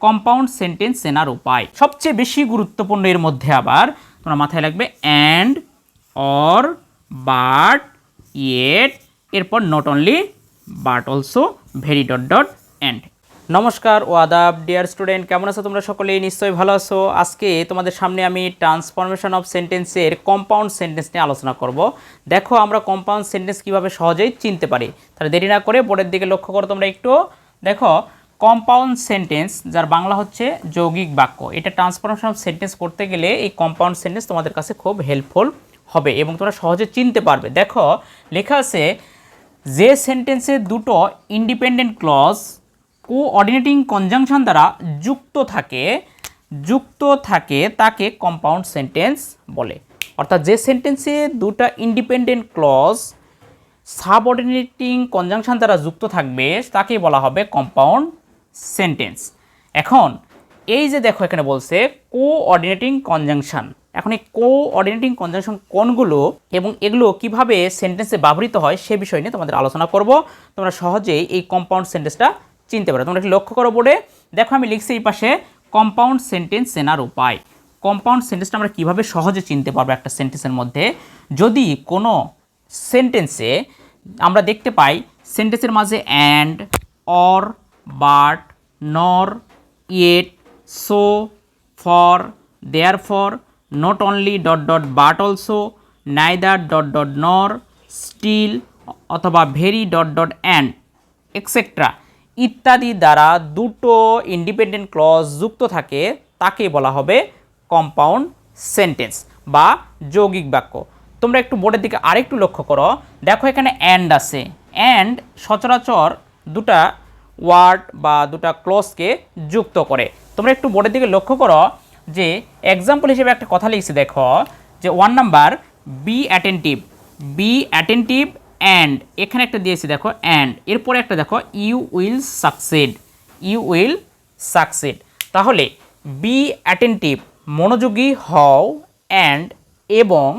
Compound sentence চেনার উপায়। সবচেয়ে বেশি গুরুত্বপূর্ণ এর মধ্যে আবার তোমার মাথায় লাগবে অ্যান্ড, অর, বাট, ইয়েট, এরপর not only but also, very dot dot and. নমস্কার ও আদাব ডিয়ার স্টুডেন্ট, কেমন আছো তোমরা সকলেই? নিশ্চয়ই ভালো আছো। আজকে তোমাদের সামনে আমি ট্রান্সফরমেশন অফ সেন্টেন্সের কম্পাউন্ড সেন্টেন্স নিয়ে আলোচনা করব। দেখো আমরা কম্পাউন্ড সেন্টেন্স কীভাবে সহজেই চিনতে পারি। তাহলে দেরি না করে বোর্ডের দিকে লক্ষ্য করো তোমরা একটু। দেখো কম্পাউন্ড সেন্টেন্স, যার বাংলা হচ্ছে যৌগিক বাক্য, এটা ট্রান্সফরমেশন অফ সেন্টেন্স করতে গেলে এই কম্পাউন্ড সেন্টেন্স তোমাদের কাছে খুব হেল্পফুল হবে এবং তোমরা সহজে চিনতে পারবে। দেখো লেখা আছে যে সেন্টেন্সে দুটো ইন্ডিপেন্ডেন্ট ক্লজ কোঅর্ডিনেটিং কনজাংশন দ্বারা যুক্ত থাকে তাকে কম্পাউন্ড সেন্টেন্স বলে। অর্থাৎ যে সেন্টেন্সে দুটো ইন্ডিপেন্ডেন্ট ক্লজ সাবঅর্ডিনেটিং কনজাংশন দ্বারা যুক্ত থাকবে তাকে বলা হবে কম্পাউন্ড সেন্টেন্স। এখন এই যে দেখো এখানে বলছে কোঅর্ডিনেটিং কনজাংশন, এখন এই কোঅর্ডিনেটিং কনজাংশন কোনগুলো এবং এগুলো কিভাবে সেন্টেন্সে ব্যবহৃত হয় সে বিষয় নিয়ে তোমাদের আলোচনা করব। তোমরা সহজেই এই কম্পাউন্ড সেন্টেন্সটা চিনতে পারো। তোমরা একটু লক্ষ্য করো বোর্ডে, দেখো আমি লিখছি এই পাশে কম্পাউন্ড সেন্টেন্স চেনার উপায়। কম্পাউন্ড সেন্টেন্সটা আমরা কীভাবে সহজে চিনতে পারবো একটা সেন্টেন্সের মধ্যে, যদি কোনো সেন্টেন্সে আমরা দেখতে পাই সেন্টেন্সের মাঝে and, or, but, nor, yet, so, for, therefore, not only dot dot but also, neither dot dot nor, still অথবা very dot dot and etcetera ইত্যাদি দ্বারা দুটো ইন্ডিপেন্ডেন্ট ক্লজ যুক্ত থাকে তাকে বলা হবে কম্পাউন্ড সেন্টেন্স বা যৌগিক বাক্য। তোমরা একটু বোর্ডের দিকে আরেকটু লক্ষ্য করো, দেখো এখানে অ্যান্ড আছে। অ্যান্ড সচরাচর দুটা ওয়ার্ড বা দুটা ক্লজকে যুক্ত করে। তোমরা একটু বোর্ডের দিকে লক্ষ্য করো যে এক্সাম্পল হিসেবে একটা কথা লিখছি, দেখো যে 1 নাম্বার বি অ্যাটেন্টিভ অ্যান্ড, এখানে একটা দিয়েছি দেখো অ্যান্ড, এরপরে একটা দেখো ইউ উইল সাকসিড। তাহলে বি অ্যাটেন্টিভ মনোযোগী হও, অ্যান্ড এবং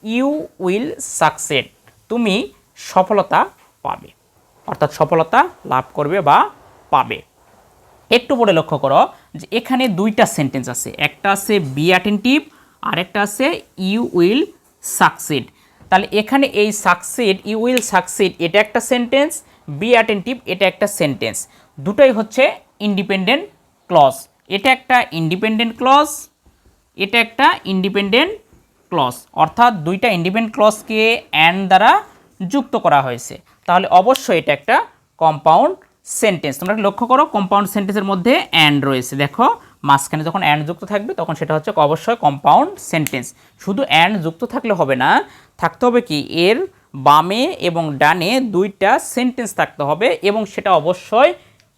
ইউ উইল সাকসিড তুমি সফলতা পাবে, অর্থাৎ সফলতা লাভ করবে বা পাবে। একটু পরে লক্ষ্য করো যে এখানে দুইটা সেন্টেন্স আছে, একটা আছে বি অ্যাটেন্টিভ আর একটা আছে ইউ উইল সাকসিড। তাহলে এখানে এই সাকসিড, ইউ উইল সাকসিড এটা একটা সেন্টেন্স, বি অ্যাটেন্টিভ এটা একটা সেন্টেন্স, দুটোই হচ্ছে ইন্ডিপেন্ডেন্ট ক্লজ। এটা একটা ইন্ডিপেন্ডেন্ট ক্লজ, এটা একটা ইন্ডিপেন্ডেন্ট ক্লজ, অর্থাৎ দুইটা ইন্ডিপেন্ডেন্ট ক্লজকে অ্যান্ড দ্বারা যুক্ত করা হয়েছে, তাহলে অবশ্যই এটা একটা কম্পাউন্ড সেন্টেন্স। তোমরা লক্ষ্য করো কম্পাউন্ড সেন্টেন্সের মধ্যে অ্যান্ড রয়েছে, দেখো মাঝখানে যখন অ্যান্ড যুক্ত থাকবে তখন সেটা হচ্ছে অবশ্যই কম্পাউন্ড সেন্টেন্স। শুধু অ্যান্ড যুক্ত থাকলে হবে না, থাকতে হবে কি এর বামে এবং ডানে দুইটা সেন্টেন্স থাকতে হবে এবং সেটা অবশ্যই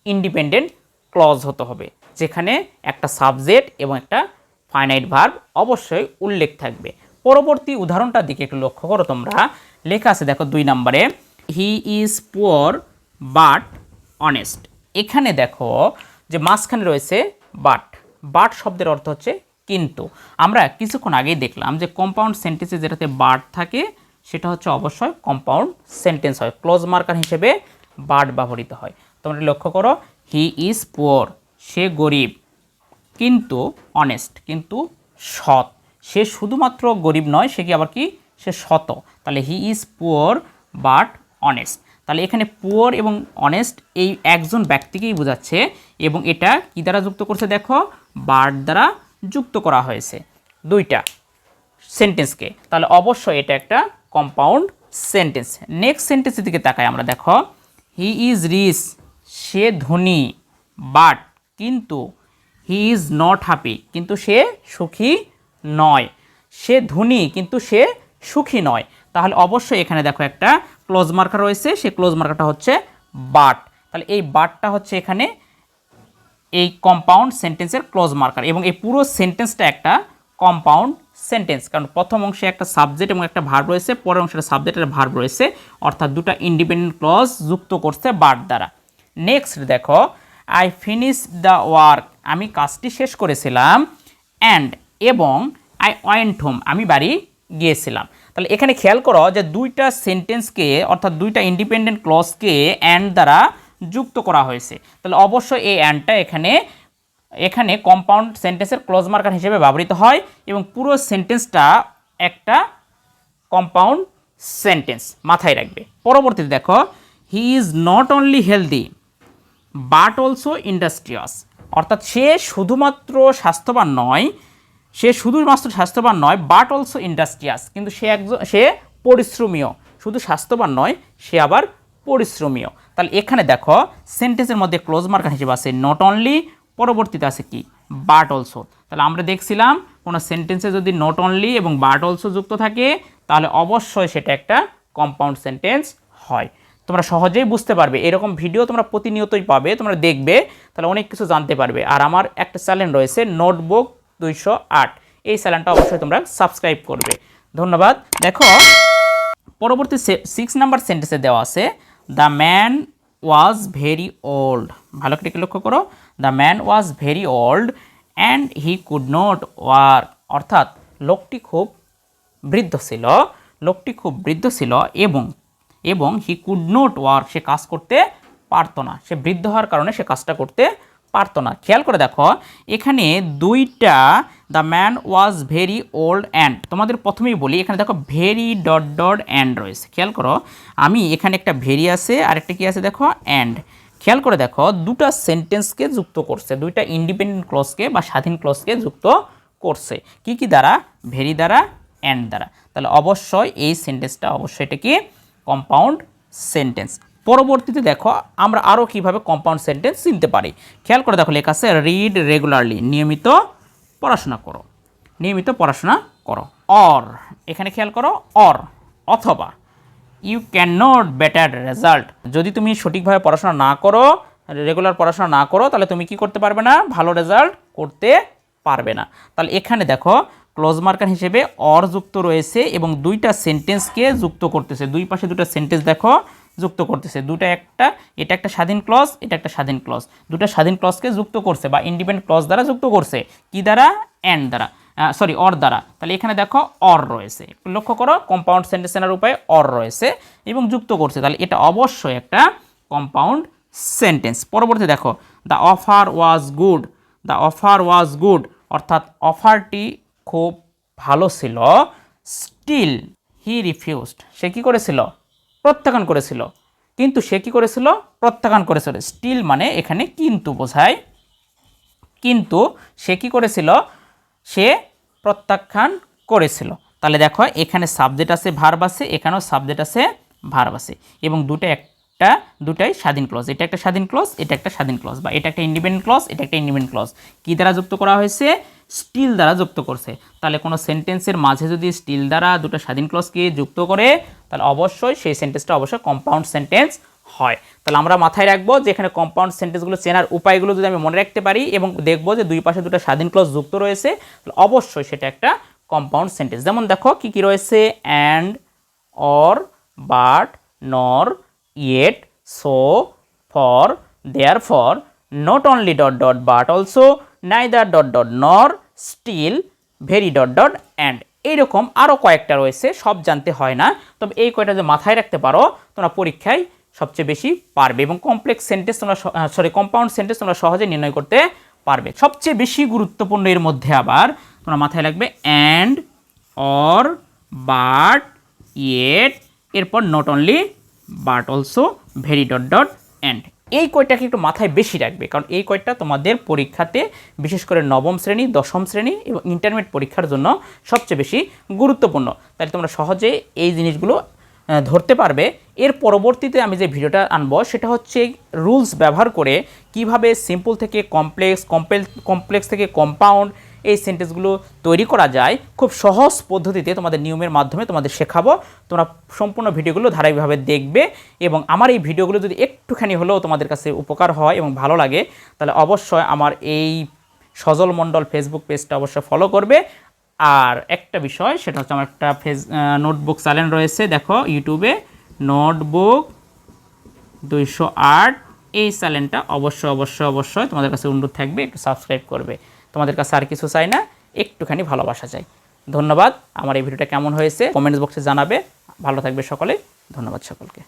ইন্ডিপেন্ডেন্ট ক্লজ হতে হবে, যেখানে একটা সাবজেক্ট এবং একটা ফাইনাইট ভার্ব অবশ্যই উল্লেখ থাকবে। পরবর্তী উদাহরণটার দিকে একটু লক্ষ্য করো তোমরা, লেখা আছে দেখো 2 নম্বরে he is poor but honest. এখানে দেখো যে মাঝখানে রয়েছে বাট শব্দের অর্থ হচ্ছে কিন্তু। আমরা কিছুক্ষণ আগেই দেখলাম যে কম্পাউন্ড সেন্টেন্সে যেটাতে বাট থাকে সেটা হচ্ছে অবশ্যই কম্পাউন্ড সেন্টেন্স হয়, ক্লোজ মার্কার হিসেবে বাট ব্যবহৃত হয়। তোমরা লক্ষ্য করো হি ইজ পুয়ার সে গরিব, কিন্তু অনেস্ট কিন্তু সৎ, সে শুধুমাত্র গরিব নয়, সে কি আবার কি সে সৎ। তাহলে he is poor but honest. তাহলে এখানে পুয়ার এবং অনেস্ট এই একজন ব্যক্তিকেই বোঝাচ্ছে এবং এটা কি দ্বারা যুক্ত করছে, দেখো বাট দ্বারা যুক্ত করা হয়েছে দুইটা সেন্টেন্সকে, তাহলে অবশ্যই এটা একটা কম্পাউন্ড সেন্টেন্স। নেক্সট সেন্টেন্সের দিকে তাকাই আমরা, দেখো হি ইজ রিচ সে ধনী, বাট কিন্তু হি ইজ নট হ্যাপি কিন্তু সে সুখী নয়, সে ধনী কিন্তু সে সুখী নয়। তাহলে অবশ্যই এখানে দেখো একটা ক্লোজ মার্কার রয়েছে, সেই ক্লোজ মার্কারটা হচ্ছে বাট। তাহলে এই বাটটা হচ্ছে এখানে এই কম্পাউন্ড সেন্টেন্সের ক্লোজ মার্কার এবং এই পুরো সেন্টেন্সটা একটা কম্পাউন্ড সেন্টেন্স, কারণ প্রথম অংশে একটা সাবজেক্ট এবং একটা ভার্ব রয়েছে, পরের অংশে সাবজেক্ট আর ভার্ব রয়েছে, অর্থাৎ দুটো ইন্ডিপেন্ডেন্ট ক্লজ যুক্ত করছে বাট দ্বারা। নেক্সট দেখো আই ফিনিশ দ্য ওয়ার্ক আমি কাজটি শেষ করেছিলাম, অ্যান্ড এবং আই ওয়েন্ট হোম আমি বাড়ি গিয়েছিলাম। তাহলে এখানে খেয়াল করো যে দুইটা সেন্টেন্সকে অর্থাৎ দুইটা ইন্ডিপেন্ডেন্ট ক্লজকে অ্যান্ড দ্বারা যুক্ত করা হয়েছে, তাহলে অবশ্যই এই অ্যান্ডটা এখানে এখানে কম্পাউন্ড সেন্টেন্সের ক্লোজ মার্কার হিসেবে ব্যবহৃত হয় এবং পুরো সেন্টেন্সটা একটা কম্পাউন্ড সেন্টেন্স, মাথায় রাখবে। পরবর্তীতে দেখো, he is not only healthy but also industrious, অর্থাৎ সে শুধুমাত্র স্বাস্থ্যবান নয় বাট অলসো ইন্ডাস্ট্রিয়াস, কিন্তু সে পরিশ্রমীয়, শুধু স্বাস্থ্যবান নয়, সে আবার পরিশ্রমীয়। তাহলে এখানে দেখো সেন্টেন্সের মধ্যে ক্লোজ মার্কার হিসেবে আছে নট অনলি, পরবর্তীতে আছে কি বাট অলসো। তাহলে আমরা দেখছিলাম কোনো সেন্টেন্সে যদি নট অনলি এবং বাট অলসো যুক্ত থাকে তাহলে অবশ্যই সেটা একটা কম্পাউন্ড সেন্টেন্স হয়। তোমরা সহজেই বুঝতে পারবে, এরকম ভিডিও তোমরা প্রতিনিয়তই পাবে, তোমরা দেখবে, তাহলে অনেক কিছু জানতে পারবে। আর আমার একটা চ্যানেল রয়েছে নোটবুক 208, এই চ্যানেলটা অবশ্যই তোমরা সাবস্ক্রাইব করবে। ধন্যবাদ। দেখো পরবর্তী 6 নাম্বার সেন্টেন্সে দেওয়া আছে the man was very old. ভালো করে লক্ষ্য করো, the man was very old and he could not work, অর্থাৎ লোকটি খুব বৃদ্ধ ছিল এবং হি কুড নট ওয়ার্ক, সে কাজ করতে পারতো না, সে বৃদ্ধ হওয়ার কারণে সে কাজটা করতে পারতো না। খেয়াল করে দেখো এখানে দুইটা the man was very old and, তোমাদের প্রথমেই বলি এখানে দেখো ভেরি ডট ডট অ্যান্ড রয়েছে। খেয়াল করো আমি এখানে একটা ভেরি আছে আর একটা কি আছে দেখো অ্যান্ড। খেয়াল করে দেখো দুটা সেন্টেন্সকে যুক্ত করছে, দুইটা ইন্ডিপেন্ডেন্ট ক্লজকে বা স্বাধীন ক্লজকে যুক্ত করছে কি দ্বারা, ভেরি দ্বারা, অ্যান্ড দ্বারা। তাহলে অবশ্যই এই সেন্টেন্সটা অবশ্যই এটা কি কম্পাউন্ড সেন্টেন্স। পরবর্তীতে দেখো আমরা আরও কিভাবে কম্পাউন্ড সেন্টেন্স চিনতে পারি। খেয়াল করে দেখো লেখা আছে রিড রেগুলারলি, নিয়মিত পড়াশোনা করো। অর, এখানে খেয়াল করো অর, অথবা you can not better result, যদি তুমি সঠিকভাবে পড়াশোনা না করো, রেগুলার পড়াশোনা না করো, তাহলে তুমি কি করতে পারবে না, ভালো রেজাল্ট করতে পারবে না। তাহলে এখানে দেখো ক্লোজ মার্কার হিসেবে অর যুক্ত রয়েছে এবং দুইটা সেন্টেন্সকে যুক্ত করতেছে, দুই পাশে দুটো সেন্টেন্স দেখো যুক্ত করতেছে, এটা একটা স্বাধীন ক্লজ, এটা একটা স্বাধীন ক্লজ, দুটো স্বাধীন ক্লজকে যুক্ত করছে বা ইন্ডিপেন্ডেন্ট ক্লজ দ্বারা যুক্ত করছে কি দ্বারা, অ্যান্ড দ্বারা, অর দ্বারা। তাহলে এখানে দেখো অর রয়েছে, লক্ষ্য করো কম্পাউন্ড সেন্টেন্সের উপায়ে অর রয়েছে এবং যুক্ত করছে, তাহলে এটা অবশ্যই একটা কম্পাউন্ড সেন্টেন্স। পরবর্তী দেখো দ্য অফার ওয়াজ গুড, অর্থাৎ অফারটি খুব ভালো ছিল, স্টিল হি রিফিউজড, সে কী করেছিল, প্রত্যাখ্যান করেছিল, স্টিল মানে এখানে কিন্তু বোঝায়, কিন্তু সে কী করেছিল, সে প্রত্যাখ্যান করেছিল। তাহলে দেখো এখানে সাবজেক্ট আছে, ভার্ব আছে, এখানেও সাবজেক্ট আছে, ভার্ব আছে এবং দুটাই স্বাধীন ক্লজ, এটা একটা স্বাধীন ক্লজ, এটা একটা স্বাধীন ক্লজ, বা এটা একটা ইন্ডিপেন্ডেন্ট ক্লজ, এটা একটা ইন্ডিপেন্ডেন্ট ক্লজ, কী দ্বারা যুক্ত করা হয়েছে, স্টিল দ্বারা যুক্ত করছে। তাহলে কোনো সেন্টেন্সের মাঝে যদি স্টিল দ্বারা দুটো স্বাধীন ক্লজকে যুক্ত করে তাহলে অবশ্যই সেই সেন্টেন্সটা অবশ্যই কম্পাউন্ড সেন্টেন্স হয়। তাহলে আমরা মাথায় রাখবো যে এখানে কম্পাউন্ড সেন্টেন্সগুলো চেনার উপায়গুলো যদি আমি মনে রাখতে পারি এবং দেখবো যে দুই পাশে দুটো স্বাধীন ক্লজ যুক্ত রয়েছে তাহলে অবশ্যই সেটা একটা কম্পাউন্ড সেন্টেন্স। যেমন দেখো কি রয়েছে, and, or, but, nor, yet, so, for, therefore, not only dot dot but also, neither dot dot nor, still, very dot dot and. এইরকম আরও কয়েকটা রয়েছে, সব জানতে হয় না, তবে এই কয়টা যে মাথায় রাখতে পারো তোমরা পরীক্ষায় সবচেয়ে বেশি পারবে এবং কমপ্লেক্স সেন্টেন্স কম্পাউন্ড সেন্টেন্স তোমরা সহজে নির্ণয় করতে পারবে। সবচেয়ে বেশি গুরুত্বপূর্ণ এর মধ্যে আবার তোমরা মাথায় রাখবে অ্যান্ড, অর, বাট, ইয়েট, এরপর not only but also, very dot dot and. এই কয়টাকে একটু মাথায় বেশি রাখবে কারণ এই কয়টা তোমাদের পরীক্ষাতে বিশেষ করে নবম শ্রেণী, দশম শ্রেণী এবং ইন্টারমিডিয়েট পরীক্ষার জন্য সবচেয়ে বেশি গুরুত্বপূর্ণ। তাহলে তোমরা সহজে এই জিনিসগুলো ধরতে পারবে। এর পরবর্তীতে আমি যে ভিডিওটা আনবো সেটা হচ্ছে রুলস ব্যবহার করে কিভাবে সিম্পল থেকে কমপ্লেক্স থেকে কম্পাউন্ড এই সেন্টেন্সগুলো তৈরি করা যায় খুব সহজ পদ্ধতিতে তোমাদের নিয়মের মাধ্যমে তোমাদের শেখাবো। তোমরা সম্পূর্ণ ভিডিওগুলো ধারাবাহিকভাবে দেখবে এবং আমার এই ভিডিওগুলো যদি একটুখানি হলেও তোমাদের কাছে উপকার হয় এবং ভালো লাগে তাহলে অবশ্যই আমার এই সজল মণ্ডল ফেসবুক পেজটা অবশ্যই ফলো করবে। আর একটা বিষয় সেটা হচ্ছে আমার একটা নোটবুক চ্যানেল রয়েছে, দেখো ইউটিউবে নোটবুক 208, এই চ্যানেলটা অবশ্যই তোমাদের কাছে অনুরোধ থাকবে একটু সাবস্ক্রাইব করবে। তোমাদের কাছে আর কিছু চাই না, একটুখানি ভালোবাসা চাই। ধন্যবাদ। আমার এই ভিডিওটা কেমন হয়েছে কমেন্টস বক্সে জানাবে। ভালো থাকবে সকলে, ধন্যবাদ সকলকে।